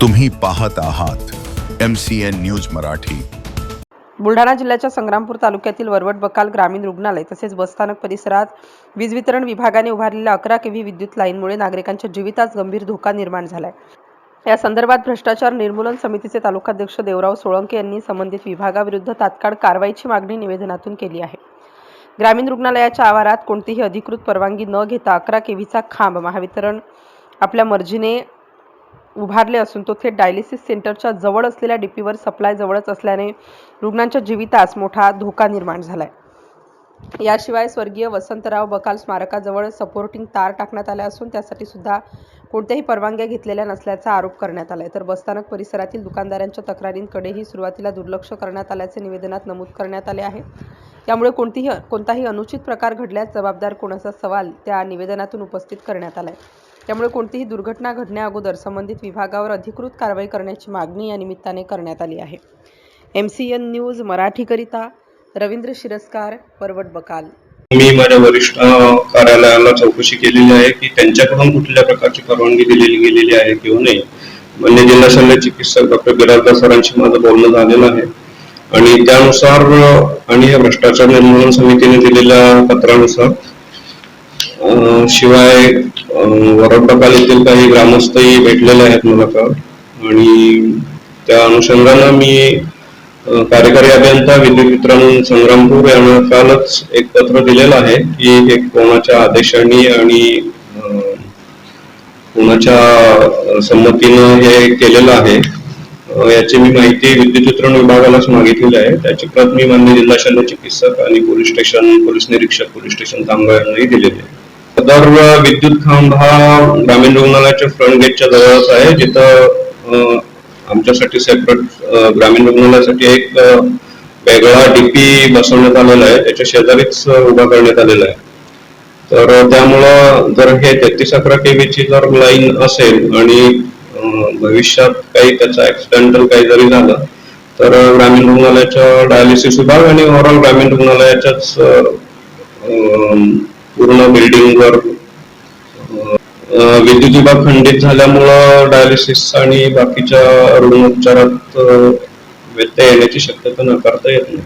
तुम्ही पाहत आहात MCN न्यूज मराठी। बुलढाणा जिल्ह्याच्या संग्रामपूर तालुक्यातील वरवट बकाल ग्रामीण रुग्णालय तसेच बसस्थानक परिसरात वीज वितरण विभागाने उभारलेल्या 11 kV विद्युत लाईनमुळे नागरिकांच्या जीवितास गंभीर धोका निर्माण झालाय। या संदर्भात भ्रष्टाचार निर्मूलन समितीचे तालुकाध्यक्ष देवराव सोळंके यांनी संबंधित विभागाविरुद्ध तात्काळ कारवाईची मागणी निवेदनातून केली आहे। ग्रामीण रुग्णालयाच्या आवारात कोणतीही अधिकृत परवानगी न घेता 11 kVचा खांब महावितरण आपल्या मर्जीने उभारले असून तो थेट डायलिसिस सेंटरच्या जवळ असलेल्या डीपीवर सप्लाय जवळच असल्याने रुग्णांच्या जीवितास मोठा धोका निर्माण झालाय। याशिवाय स्वर्गीय वसंतराव बकाल स्मारकाजवळ सपोर्टिंग तार टाकण्यात आल्या असून त्यासाठी सुद्धा कोणत्याही परवानग्या घेतलेल्या नसल्याचा आरोप करण्यात आलाय। तर बसस्थानक परिसरातील दुकानदारांच्या तक्रारींकडेही सुरुवातीला दुर्लक्ष करण्यात आल्याचे निवेदनात नमूद करण्यात आले आहे। त्यामुळे कोणताही अनुचित प्रकार घडल्यास जबाबदार कोणाचा सवाल त्या निवेदनातून उपस्थित करण्यात आलाय। त्यामुळे कोणतीही दुर्घटना घडण्या अगोदर संबंधित विभागावर अधिकृत कारवाई करण्याची मागणी या निमित्ताने करण्यात आली आहे। MCN न्यूज मराठीकरिता रवींद्र शिरस्कार, वरवट बकाल। मी माझ्या वरिष्ठ कार्यालयाला चौकशी केलेली आहे की त्यांच्याकडून कुठल्या प्रकारची परवानगी दिलेली गेलेली आहे किंवा नाही। मान्य जिल्हा शल्य चिकित्सक डॉक्टर बिराजदार सरांशी माझं बोलणं झालेलं आहे आणि त्यानुसार आणि या भ्रष्टाचार निर्मूलन समितीने दिलेल्या पत्रानुसार शिवाय वरवट बकाल येथील काही ग्रामस्थही भेटलेले आहेत मला काल आणि त्या अनुषंगाने मी कार्यकारी अभियंता विद्युत वितरण संग्रामपूर यांना कालच एक पत्र दिलेलं आहे की हे कोणाच्या आदेशाने आणि कोणाच्या संमतीनं हे केलेलं आहे याची मी माहिती विद्युत वितरण विभागालाच मागितलेली आहे। त्याची प्रत मी मान्य जिल्हा शल्य चिकित्सक आणि पोलीस निरीक्षक पोलीस स्टेशन तांबा यांनाही दिलेली आहे। सदर विद्युत खांब हा ग्रामीण रुग्णालयाच्या फ्रंट गेटच्या जवळच आहे, जिथं आमच्यासाठी सेपरेट ग्रामीण रुग्णालयासाठी एक वेगळा डीपी बसवण्यात आलेला आहे, त्याच्या शेजारीच उभा करण्यात आलेला आहे। तर त्यामुळं जर हे 3311 kVची जर लाईन असेल आणि भविष्यात काही त्याचा ऍक्सिडेंटल काही जरी झालं तर ग्रामीण रुग्णालयाच्या डायलिसिस विभाग आणि ओव्हरऑल ग्रामीण रुग्णालयाच्याच पूर्ण बिल्डिंगवर विद्युत विभाग खंडित झाल्यामुळं डायलिसिस आणि बाकीच्या रुग्णोपचारात व्यत्यय येण्याची शक्यता नाकारता येत नाही।